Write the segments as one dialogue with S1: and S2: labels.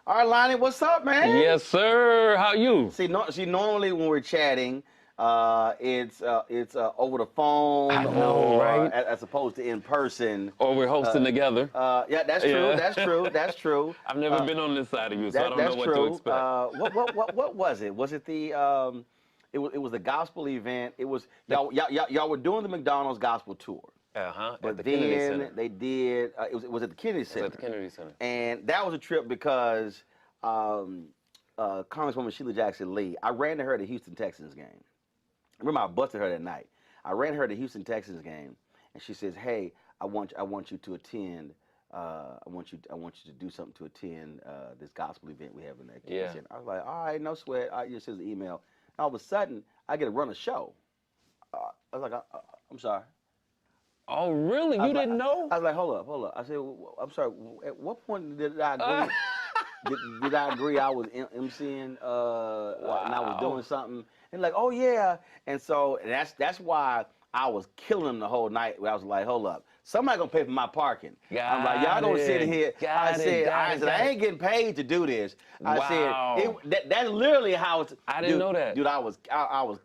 S1: All right, Lonnie, what's up, man?
S2: Yes, sir. How you?
S1: See, normally when we're chatting, it's over the phone
S2: I know,
S1: or
S2: right?
S1: as opposed to in person.
S2: Or we're hosting together.
S1: Yeah, that's true.
S2: Yeah.
S1: That's true. That's true.
S2: I've never been on this side of you, so I don't know
S1: That's
S2: what to
S1: true.
S2: expect.
S1: What was it? Was it the it was the gospel event. It was y'all were doing the McDonald's gospel tour.
S2: At
S1: But
S2: the Kennedy
S1: then
S2: Center.
S1: they did. It was at the Kennedy
S2: It was
S1: Center.
S2: at the Kennedy Center.
S1: And that was a trip because Congresswoman Sheila Jackson Lee. I ran to her at the Houston Texans game. I remember I busted her that night. I ran her at the Houston Texans game, and she says, "Hey, I want you to attend. I want you to do something to attend this gospel event we have in that."
S2: Yeah.
S1: I was like, "All right, no sweat." I just sends an email. All of a sudden, I get to run a show. I was like, "I'm sorry."
S2: Oh, really? You didn't know?
S1: I was like, hold up. I said, I'm sorry. At what point did I agree? Did I agree I was emceeing and I was doing something? And like, oh yeah. And so that's why I was killing them the whole night. I was like, hold up. Somebody gonna pay for my parking. I'm like, y'all gonna sit here. I said, I ain't getting paid to do this. I said, that's literally how it's.
S2: I didn't know that.
S1: Dude, I was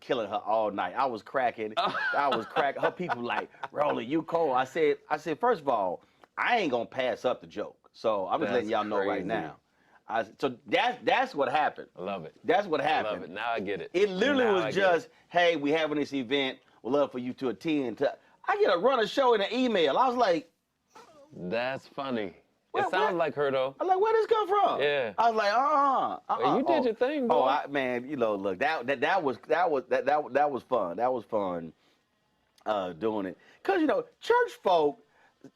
S1: killing her all night. I was cracking. I was cracking. Her people like, Rolly, you cold. I said, first of all, I ain't gonna pass up the joke. So I'm just letting y'all know right now. So that's what happened.
S2: I love it.
S1: That's what happened.
S2: I love it. Now I get it.
S1: It literally was just, hey, we having this event. We'd love for you to attend. I get to run a show in an email. I was like,
S2: that's funny. It sounds like her though.
S1: I'm like, where this come from?
S2: Yeah.
S1: I was like,
S2: Well, you did your thing, boy.
S1: Man, look, that was fun. That was fun doing it. Cause church folk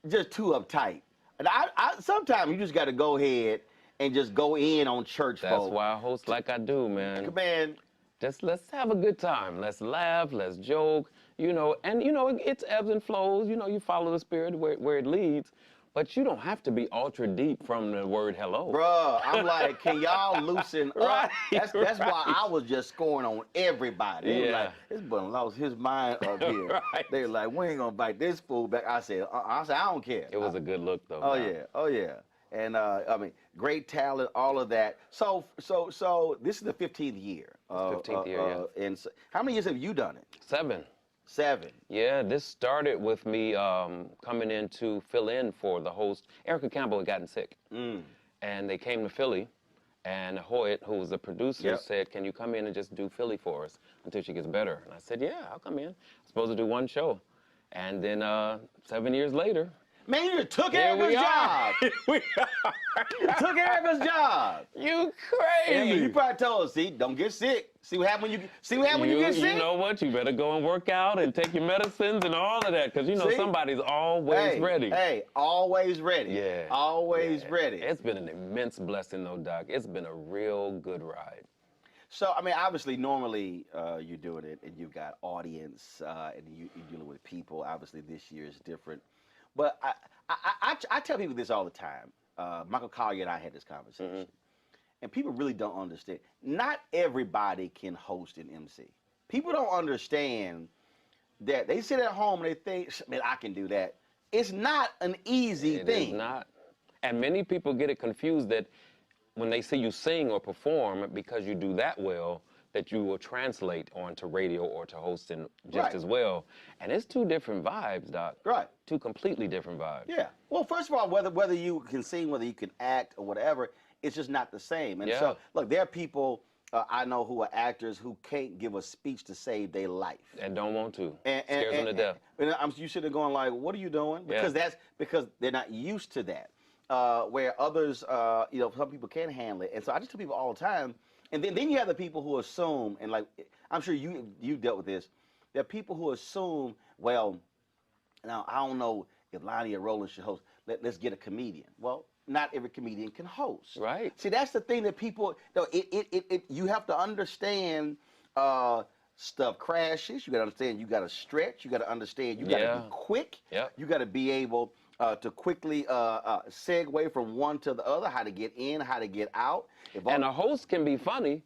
S1: just too uptight. And I sometimes you just got to go ahead and just go in on church folk.
S2: That's why I host like I do, man.
S1: Man,
S2: just let's have a good time. Let's laugh. Let's joke. And it's ebbs and flows. You follow the spirit where it leads. But you don't have to be ultra deep from the word hello.
S1: Bruh, I'm like, can y'all loosen up?
S2: Right,
S1: That's why I was just scoring on everybody. They were like, this boy lost his mind up here.
S2: Right.
S1: They were like, we ain't gonna bite this fool back. I said, I don't care.
S2: It was a good look though.
S1: Oh yeah. And I mean, great talent, all of that. So this is the 15th year.
S2: 15th year, yeah.
S1: And so, how many years have you done it?
S2: 7.
S1: 7.
S2: Yeah, this started with me coming in to fill in for the host. Erica Campbell had gotten sick. And they came to Philly, and Hoyt, who was the producer, said, can you come in and just do Philly for us until she gets better? And I said, yeah, I'll come in. I'm supposed to do one show. And then 7 years later,
S1: man, you just took Erica's job.
S2: We
S1: You took Erica's job.
S2: You crazy.
S1: Yeah, you probably told us, see, don't get sick. See what happens when you get sick?
S2: You know what? You better go and work out and take your medicines and all of that, because somebody's always ready.
S1: Hey, always ready.
S2: Yeah.
S1: Always ready.
S2: It's been an immense blessing, though, Doc. It's been a real good ride.
S1: So, I mean, obviously, normally you're doing it and you've got audience and you're dealing with people. Obviously, this year is different. But I tell people this all the time. Michael Collier and I had this conversation. And people really don't understand. Not everybody can host an MC. People don't understand that they sit at home and they think, man, I can do that. It's not an easy thing.
S2: It is not. And many people get it confused that when they see you sing or perform, because you do that well, that you will translate onto radio or to hosting just as well. And it's 2 different vibes, Doc.
S1: Right.
S2: 2 completely different vibes.
S1: Yeah. Well, first of all, whether you can sing, whether you can act or whatever, it's just not the same. And so, look, there are people I know who are actors who can't give a speech to save their life.
S2: And don't want to.
S1: Scares
S2: them to death.
S1: And you should have gone like, what are you doing? Because because they're not used to that. Where others, some people can handle it. And so I just tell people all the time. And then you have the people who assume, and like, I'm sure you dealt with this. There are people who assume, well, now I don't know if Lonnie or Roland should host. Let's get a comedian. Well, not every comedian can host.
S2: Right.
S1: See, that's the thing that people, you have to understand stuff crashes. You got to understand you got to stretch. You got to understand you got to be quick. You got to be able to quickly segue from one to the other, how to get in, how to get out.
S2: And a host can be funny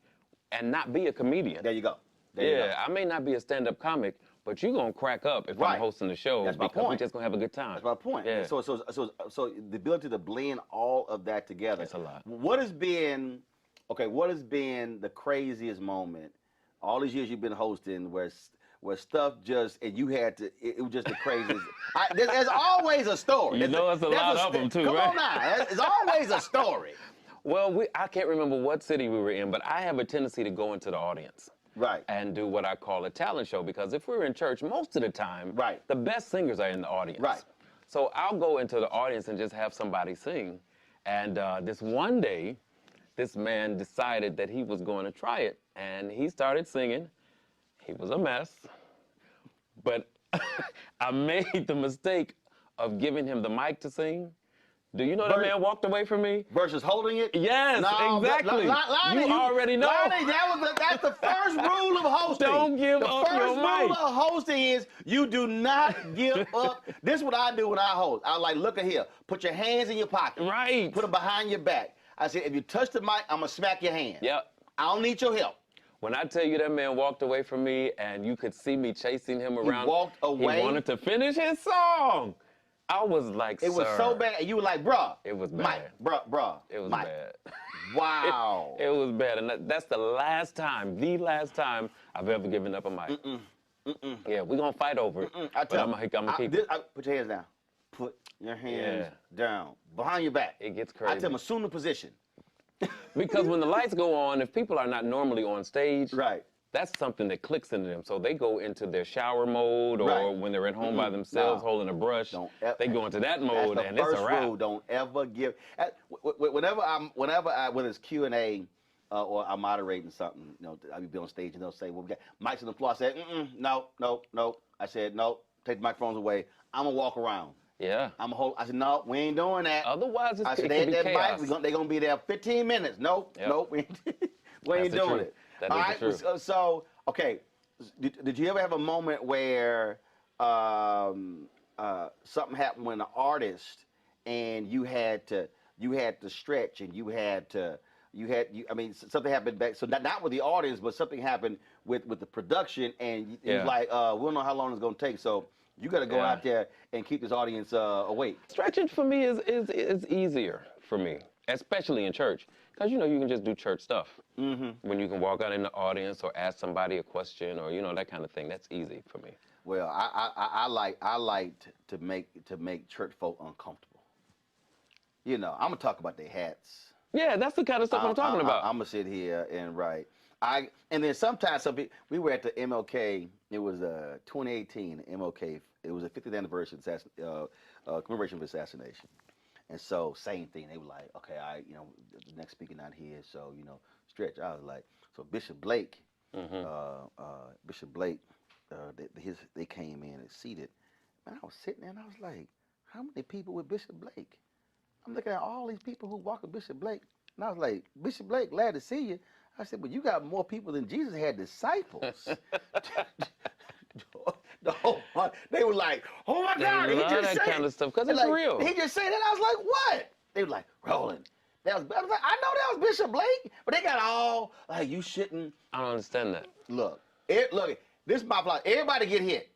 S2: and not be a comedian.
S1: There you go.
S2: I may not be a stand-up comic, but you're going to crack up if
S1: Right.
S2: I'm hosting the show
S1: That's my
S2: because we're
S1: point.
S2: just going to have a good time.
S1: That's my point.
S2: Yeah.
S1: So the ability to blend all of that together.
S2: It's a lot.
S1: What has been the craziest moment all these years you've been hosting where stuff just, and you had to, it was just the craziest. There's always a story.
S2: You know, it's a lot of them too,
S1: come
S2: right?
S1: on now. There's always a story.
S2: Well, I can't remember what city we were in, but I have a tendency to go into the audience.
S1: Right.
S2: And do what I call a talent show, because if we're in church, most of the time,
S1: right,
S2: the best singers are in the audience.
S1: Right.
S2: So I'll go into the audience and just have somebody sing. And this one day, this man decided that he was going to try it, and he started singing. He was a mess, but I made the mistake of giving him the mic to sing. Do you know that man walked away from me?
S1: Versus holding it?
S2: Yes,
S1: no,
S2: exactly.
S1: Lonnie,
S2: you already know.
S1: Lonnie, that's the first rule of hosting.
S2: Don't give up your mic.
S1: The first rule of hosting is you do not give up. This is what I do when I host. I like, look at here. Put your hands in your pocket.
S2: Right.
S1: Put them behind your back. I said, if you touch the mic, I'm going to smack your hand.
S2: Yep.
S1: I don't need your help.
S2: When I tell you that man walked away from me and you could see me chasing him around.
S1: He walked away?
S2: He wanted to finish his song. I was like,
S1: it was so bad. And you were like, bruh.
S2: It was bad.
S1: Mike, bruh.
S2: It was
S1: Mike.
S2: bad.
S1: Wow.
S2: It was bad. And that's the last time I've ever given up a mic. Yeah, we're going to fight over it.
S1: I tell
S2: I'm going to keep it.
S1: Put your hands down. Put your hands down. Behind your back.
S2: It gets crazy.
S1: I tell them, assume the position.
S2: Because when the lights go on, if people are not normally on stage,
S1: right,
S2: that's something that clicks into them. So they go into their shower mode, or when they're at home by themselves holding a brush, they go into that mode, and it's a wrap.
S1: Rule, don't ever give. Whether it's Q&A or I'm moderating something, you know, I'll be on stage and they'll say, "Well, we got mics on the floor." I said, "No." I said, "No, take the microphones away. I'm gonna walk around."
S2: Yeah.
S1: I said, "No, we ain't doing that."
S2: Otherwise, it
S1: can
S2: be chaos.
S1: They're gonna be there 15 minutes. Nope, we ain't doing it.
S2: That is the truth.
S1: So, okay, did you ever have a moment where something happened when an artist and you had to stretch and something happened back, so not with the audience, but something happened with the production, and it was like, we don't know how long it's gonna take, so you got to go out there and keep this audience awake.
S2: Stretching for me is easier for me, especially in church, because you can just do church stuff. When you can walk out in the audience or ask somebody a question or that kind of thing, that's easy for me.
S1: Well, I like to make church folk uncomfortable. I'm gonna talk about their hats.
S2: Yeah, that's the kind of stuff I'm talking about.
S1: I'm gonna sit here and write. And then sometimes we were at the MLK. It was 2018 MLK. It was a 50th anniversary commemoration of assassination. And so same thing. They were like, okay, the next speaker not here, so stretch. I was like, so Bishop Blake, they came in and seated. And I was sitting there and I was like, how many people with Bishop Blake? I'm looking at all these people who walk with Bishop Blake, and I was like, Bishop Blake, glad to see you. I said, but you got more people than Jesus had disciples. They were like, oh my God, he just said
S2: kind of stuff, because it's real.
S1: He just said that. I was like, what? They were like, Roland. I was like, I know that was Bishop Blake, but they got all like, you shouldn't.
S2: I don't understand that.
S1: Look, this is my plot. Everybody get hit.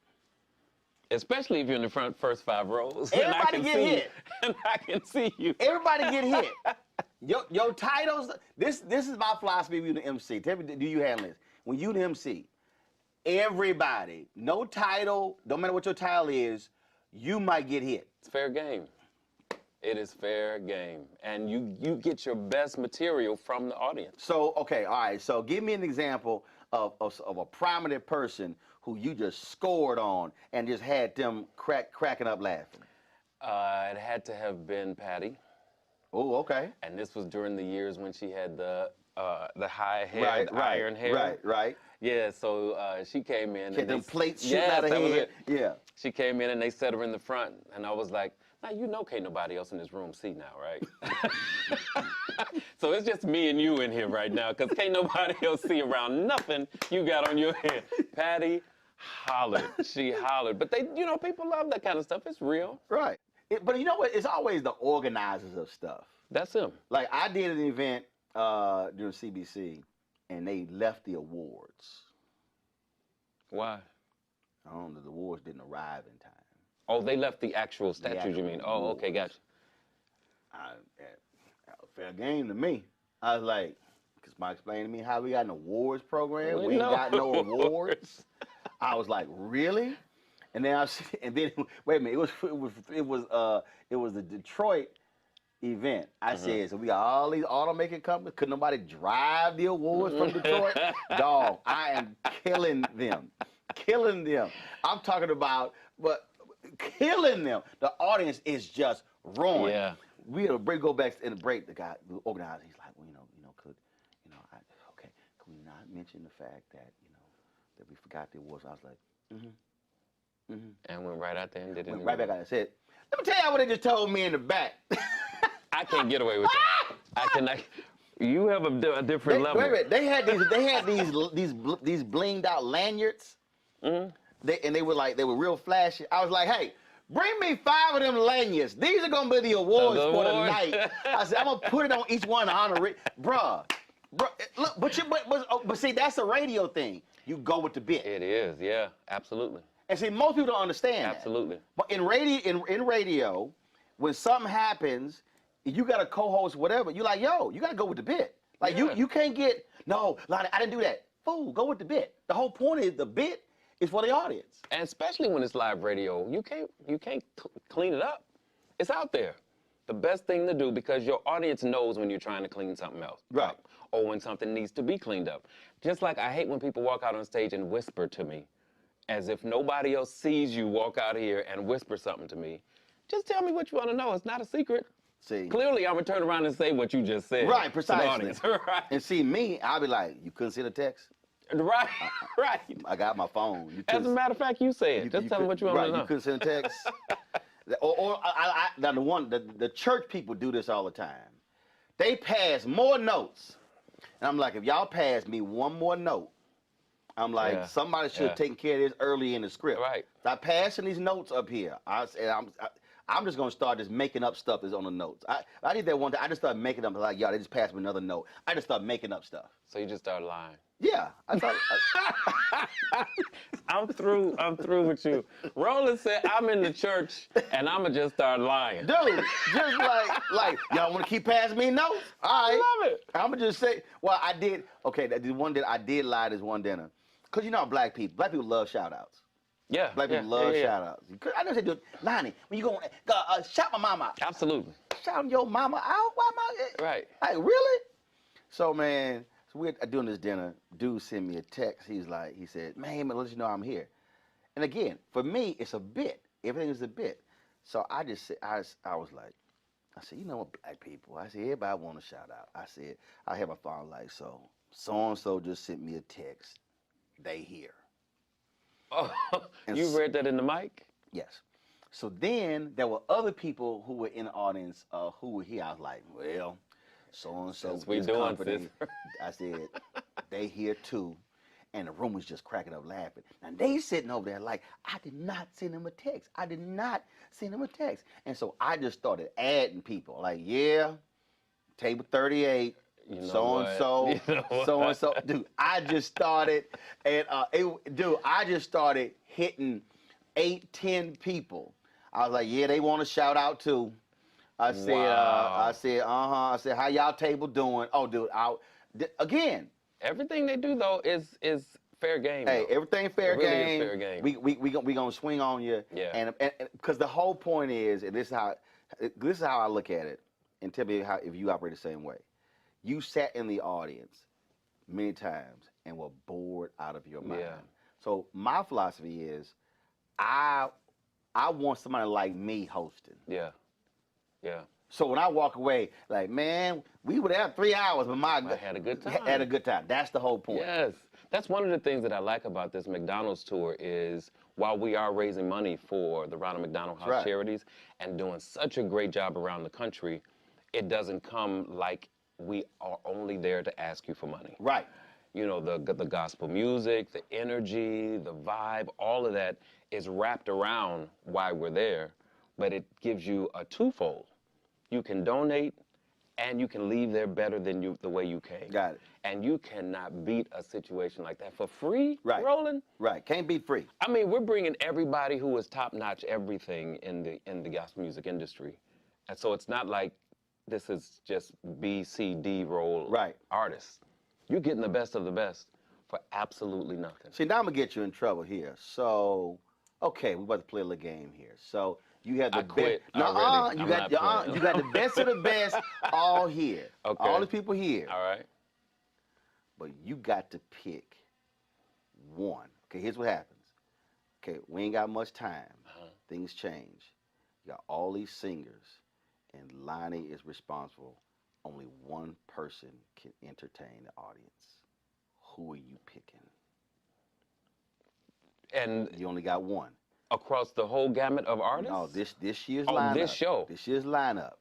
S2: Especially if you're in the first 5 rows.
S1: Everybody get hit.
S2: And I can see you.
S1: Everybody get hit. Your titles, this is my philosophy when you the MC. Tell me, do you handle this? When you the MC, everybody, no title, don't matter what your title is, you might get hit.
S2: It's fair game. It is fair game. And you get your best material from the audience.
S1: So, okay, all right. So give me an example of a prominent person who you just scored on and just had them cracking up laughing.
S2: It had to have been Patty.
S1: Oh, okay.
S2: And this was during the years when she had the high hair, iron hair.
S1: Right.
S2: Yeah, so she came in.
S1: She had them plates shooting out of her head. Yeah.
S2: She came in and they set her in the front, and I was like, now can't nobody else in this room see now, right? So it's just me and you in here right now, because can't nobody else see around nothing you got on your head. Patty hollered. She hollered. But people love that kind of stuff. It's real.
S1: Right. But you know what? It's always the organizers of stuff.
S2: That's them.
S1: Like, I did an event during CBC, and they left the awards.
S2: Why?
S1: I don't know, the awards didn't arrive in time.
S2: Oh, they left the actual
S1: The
S2: statues,
S1: actual
S2: you mean? Oh, okay,
S1: awards.
S2: gotcha.
S1: Fair game to me. I was like, because Mike explained to me how we got an awards program.
S2: Well,
S1: We ain't
S2: no.
S1: got no awards. I was like, really? And then wait a minute. It was the Detroit event. I said, so we got all these automaker companies. Could nobody drive the awards from Detroit? Dog, I am killing them. Killing them. I'm talking about, but killing them. The audience is just ruined.
S2: Yeah.
S1: We had a break, go back in the break. The guy, the organizer, he's like, well, okay, could we not mention the fact that, that we forgot the awards? I was like,
S2: And went right out there and did it.
S1: went right back out and said, let me tell y'all what they just told me in the back.
S2: I can't get away with that. I cannot. You have a different level.
S1: Wait a minute. They had these blinged out lanyards. They were real flashy. I was like, hey, bring me 5 of them lanyards. These are gonna be the awards for the night. I said, I'm gonna put it on each one to honor it, bruh. Look, but see, that's a radio thing. You go with the bit.
S2: It is, yeah, absolutely.
S1: And see, most people don't understand
S2: Absolutely.
S1: that. But in radio, when something happens, you got a co-host, whatever, you're like, yo, you gotta go with the bit. Like you can't get, no, Lonnie, I didn't do that. Fool, go with the bit. The whole point is the bit is for the audience.
S2: And especially when it's live radio, you can't clean it up. It's out there. The best thing to do, because your audience knows when you're trying to clean something else up, or when something needs to be cleaned up. Just like I hate when people walk out on stage and whisper to me, as if nobody else sees you walk out here and whisper something to me. Just tell me what you want to know. It's not a secret.
S1: See,
S2: clearly, I'm gonna turn around and say what you just said.
S1: Right, precisely.
S2: To the audience. Right.
S1: And see me, I'll be like, you couldn't send a text?
S2: Right, right.
S1: I got my phone.
S2: As a matter of fact, you say it. Just tell me what you want to know.
S1: You couldn't send a text. Now the church people do this all the time. They pass more notes, and I'm like, if y'all pass me one more note, I'm like, somebody should have taken care of this early in the script.
S2: Right.
S1: Stop passing these notes up here. I'm just gonna start just making up stuff that's on the notes. I did that one time. I just started making up like, y'all, they just passed me another note. I just started making up stuff.
S2: So you just started lying.
S1: Yeah, I thought.
S2: I'm through with you. Roland said, I'm in the church and I'ma just start lying.
S1: Dude, just like y'all want to keep passing me notes? All right.
S2: I love it.
S1: I'ma just say, well, I did. Okay, the one that I did lie this one dinner, cause you know black people love shout outs.
S2: Yeah.
S1: Black people love shout outs. I know they do. Lonnie, when you go shout my mama out.
S2: Absolutely.
S1: Shouting your mama out? Why am I?
S2: Right.
S1: Like really? So man. So we're doing this dinner. Dude sent me a text. He said, man, let you know I'm here. And again, for me, it's a bit. Everything is a bit. So I just said, I was like, you know what, black people. I said, everybody want to shout out. I said, I have my phone like, so-and-so just sent me a text. They here.
S2: Oh, you read that in the mic?
S1: Yes. So then there were other people who were in the audience who were here. I was like, well, so-and-so,
S2: we
S1: this
S2: doing
S1: company. I said, they here too. And the room was just cracking up laughing. Now they sitting over there like, I did not send him a text. I did not send him a text. And so I just started adding people. Like, yeah, table 38, so-and-so, so-and-so. Dude, I just started, and I just started hitting 8, 10 people. I was like, yeah, they want to shout out too. I said, I said, how y'all table doing? Oh, dude, again.
S2: Everything they do though is fair game.
S1: Hey,
S2: though.
S1: everything fair game.
S2: Really is fair game.
S1: We gonna swing on you.
S2: Yeah.
S1: And because the whole point is, and this is how I look at it, and tell me if you operate the same way. You sat in the audience many times and were bored out of your mind.
S2: Yeah.
S1: So my philosophy is, I want somebody like me hosting.
S2: Yeah. Yeah.
S1: So when I walk away, like, man, we were there 3 hours, but I
S2: had a good time.
S1: Had a good time. That's the whole point.
S2: Yes. That's one of the things that I like about this McDonald's tour is while we are raising money for the Ronald McDonald House Charities and doing such a great job around the country, it doesn't come like we are only there to ask you for money.
S1: Right.
S2: You know, the gospel music, the energy, the vibe, all of that is wrapped around why we're there, but it gives you a twofold. You can donate and you can leave there better than the way you came.
S1: Got it.
S2: And you cannot beat a situation like that for free,
S1: Right.
S2: Roland.
S1: Right. Can't beat free.
S2: I mean, we're bringing everybody who is top-notch everything in the gospel music industry, and so it's not like this is just B, C, D roll artists. You're getting the best of the best for absolutely nothing.
S1: See, now I'm gonna get you in trouble here. So, okay, we're about to play a little game here. So you have the
S2: quit
S1: best.
S2: already.
S1: You got you got the best of the best all here.
S2: Okay.
S1: All the people here.
S2: All right.
S1: But you got to pick one. Okay, here's what happens. Okay, we ain't got much time. Things change. You got all these singers, and Lonnie is responsible. Only one person can entertain the audience. Who are you picking?
S2: And
S1: you only got one.
S2: Across the whole gamut of artists?
S1: No, this year's lineup.
S2: This show.
S1: This year's lineup.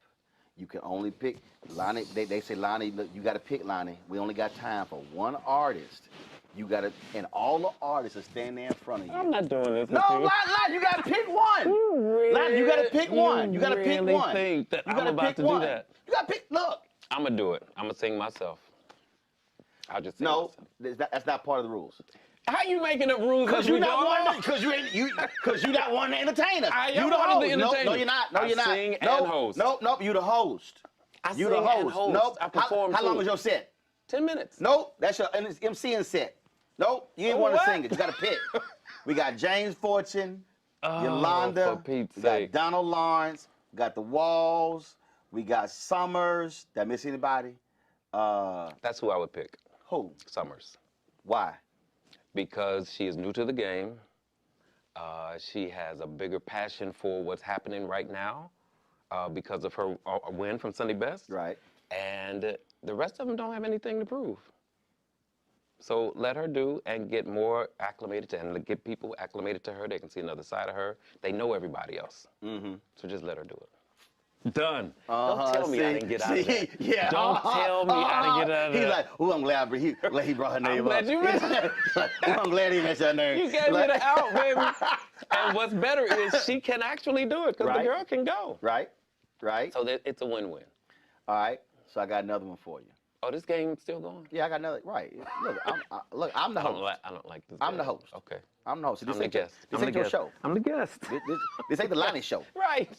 S1: You can only pick Lonnie. They say, Lonnie, look, you got to pick Lonnie. We only got time for one artist. You got to, and all the artists are standing there in front of you.
S2: I'm not doing this.
S1: No, Lonnie, you got to pick one. Lonnie, you got to pick one. You got to pick one.
S2: Think that I'm about to do that?
S1: You got to pick. Look.
S2: I'm gonna do it. I'm gonna sing myself. I'll just sing
S1: myself.
S2: No,
S1: that's not part of the rules.
S2: How you making up rules?
S1: Because you're not one. Because you're not one to entertain us.
S2: I am
S1: you the
S2: one
S1: host.
S2: of the entertainers.
S1: No, you're not. No, you're not.
S2: I sing
S1: and
S2: host.
S1: Nope. You the host.
S2: You the host.
S1: Nope.
S2: I perform.
S1: How long was your set?
S2: 10 minutes.
S1: Nope. That's your MCing set. Nope. You ain't want to sing it. You got to pick. We got James Fortune, Yolanda,
S2: for Pete's
S1: we
S2: sake.
S1: got Donald Lawrence, we got the Walls, we got Summers. Did I miss anybody?
S2: That's who I would pick.
S1: Who?
S2: Summers.
S1: Why?
S2: Because she is new to the game. She has a bigger passion for what's happening right now because of her win from Sunday Best.
S1: Right.
S2: And the rest of them don't have anything to prove. So let her do and get more acclimated to, and get people acclimated to her. They can see another side of her. They know everybody else. Mm-hmm. So just let her do it. Done. Don't tell me I didn't get out of that.
S1: Yeah.
S2: Don't tell me I didn't get out of that.
S1: He's like, oh, I'm glad he brought her name
S2: I'm glad
S1: up.
S2: you mentioned it.
S1: I'm glad he mentioned her name.
S2: You gave me the out, baby. And what's better is she can actually do it because the girl can go.
S1: Right.
S2: So it's a win-win.
S1: All right. So I got another one for you.
S2: Oh, this game's still going?
S1: Yeah, I got another. Right. Look, I'm the host.
S2: I don't like this.
S1: I'm the host.
S2: Okay.
S1: I'm the host. So
S2: I'm the guest.
S1: This ain't your show.
S2: I'm the guest.
S1: This ain't the Lonnie show.
S2: Right.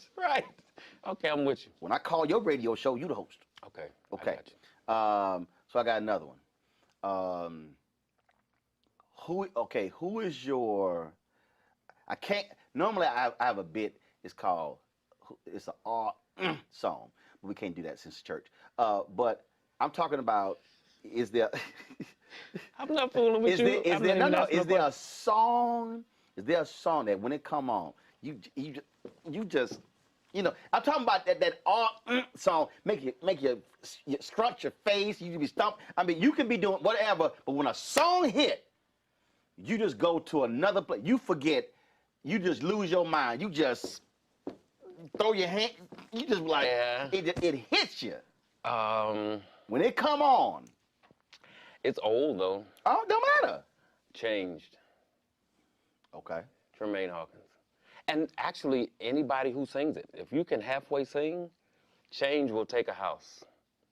S2: Okay, I'm with you.
S1: When I call your radio show, you the host.
S2: Okay.
S1: Okay.
S2: I got you.
S1: So I got another one. Who is your? I can't. Normally, I have a bit. It's called. It's an song, but we can't do that since church. But I'm talking about. Is there?
S2: I'm not fooling with you.
S1: Is there a song? Is there a song that when it come on, you just. You know, I'm talking about that song. Make you scrunch your face. You be stumped. I mean, you can be doing whatever, but when a song hit, you just go to another place. You forget. You just lose your mind. You just throw your hand. You just like it hits you. When it come on.
S2: It's old though.
S1: Oh, don't matter.
S2: Changed.
S1: Okay.
S2: Tremaine Hawkins. And actually, anybody who sings it, if you can halfway sing, change will take a house.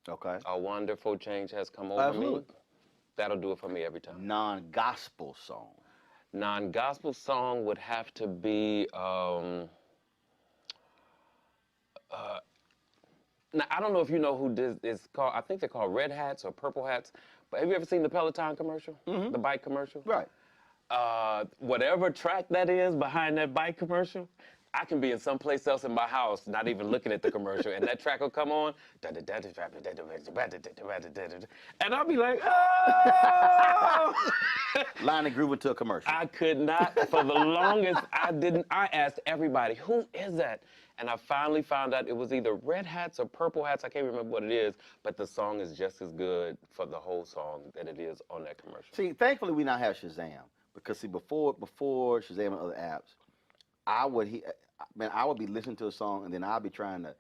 S1: Okay.
S2: A wonderful change has come over me. That'll do it for me every time.
S1: Non-gospel song.
S2: Non-gospel song would have to be, now, I don't know if you know who this is called. I think they're called Red Hats or Purple Hats. But have you ever seen the Peloton commercial? Mm-hmm. The bike commercial?
S1: Right.
S2: Whatever track that is behind that bike commercial, I can be in someplace else in my house, not even looking at the commercial, and that track will come on, and I'll be like, oh!
S1: Lonnie grew into a commercial.
S2: I could not, for the longest, I asked everybody, who is that? And I finally found out it was either Red Hats or Purple Hats. I can't remember what it is, but the song is just as good for the whole song that it is on that commercial.
S1: See, thankfully we now have Shazam. Because see, before Shazam and other apps, I would be listening to a song and then I'll be trying to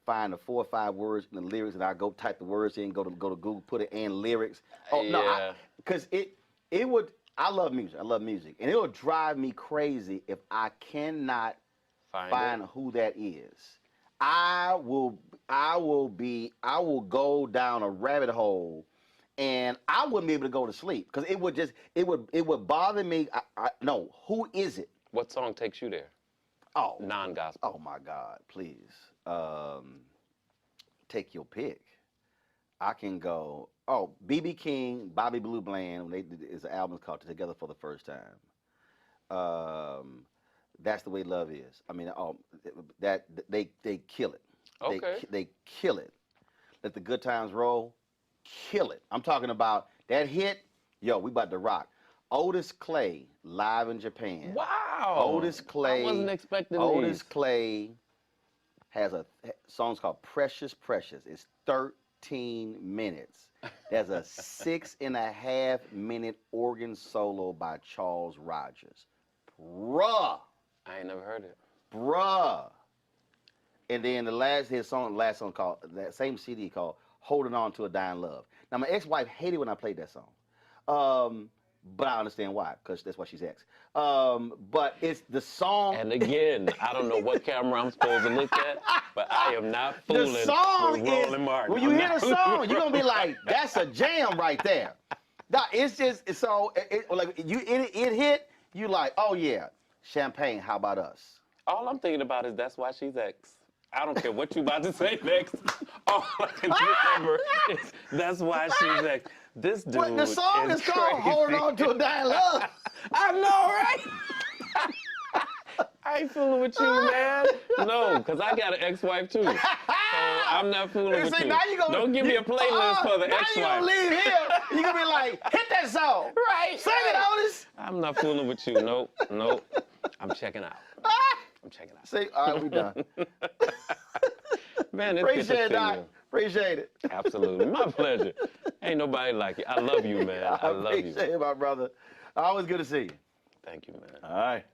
S1: find the 4 or 5 words in the lyrics, and I go type the words in, go to Google, put it in lyrics. Oh no, because it would. I love music, and it will drive me crazy if I cannot find who that is. I will go down a rabbit hole, and I wouldn't be able to go to sleep because it would bother me. No, who is it?
S2: What song takes you there?
S1: Oh,
S2: Non-gospel.
S1: oh my God, please, take your pick. I can go. Oh, B.B. King, Bobby Blue Bland. Is an album called "Together for the First Time." That's the way love is. I mean, that they kill it.
S2: Okay.
S1: They kill it. Let the good times roll. Kill it. I'm talking about that hit. Yo, we about to rock. Otis Clay live in Japan.
S2: Wow.
S1: Otis Clay.
S2: I wasn't expecting
S1: Otis
S2: these.
S1: Clay has a song's called Precious Precious. It's 13 minutes. There's a 6.5 minute organ solo by Charles Rogers. Bruh.
S2: I ain't never heard it.
S1: Bruh. And then last song called, that same CD called Holding On to a Dying Love. Now, my ex-wife hated when I played that song. But I understand why, because that's why she's ex. But it's the song.
S2: And again, I don't know what camera I'm supposed to look at, but I am not fooling
S1: the song
S2: with Roland Martin.
S1: When you hear the song, you're going to be like, that's a jam right there. No, it's just, so, it hit, you like, oh yeah, Champagne, how about us?
S2: All I'm thinking about is That's Why She's Ex. I don't care what you about to say next. All I can remember is That's Why She's Ex. This dude
S1: But the song is called
S2: crazy.
S1: Holding On to a Dying Love.
S2: I know, right? I ain't fooling with you, man. No, because I got an ex-wife too. So I'm not fooling with you.
S1: Now
S2: Don't give me a playlist for the
S1: now
S2: ex-wife.
S1: Now you're going to leave here. You're going to be like, hit that song.
S2: Right.
S1: Sing it, Otis.
S2: I'm not fooling with you. Nope. I'm checking out. I'm checking out.
S1: See, all right, we done.
S2: Man, it's good to
S1: Appreciate it,
S2: see
S1: Doc.
S2: you.
S1: Appreciate it.
S2: Absolutely. My pleasure. Ain't nobody like you. I love you, man. I love you.
S1: Appreciate it, my brother. Always good to see you.
S2: Thank you, man.
S1: All right.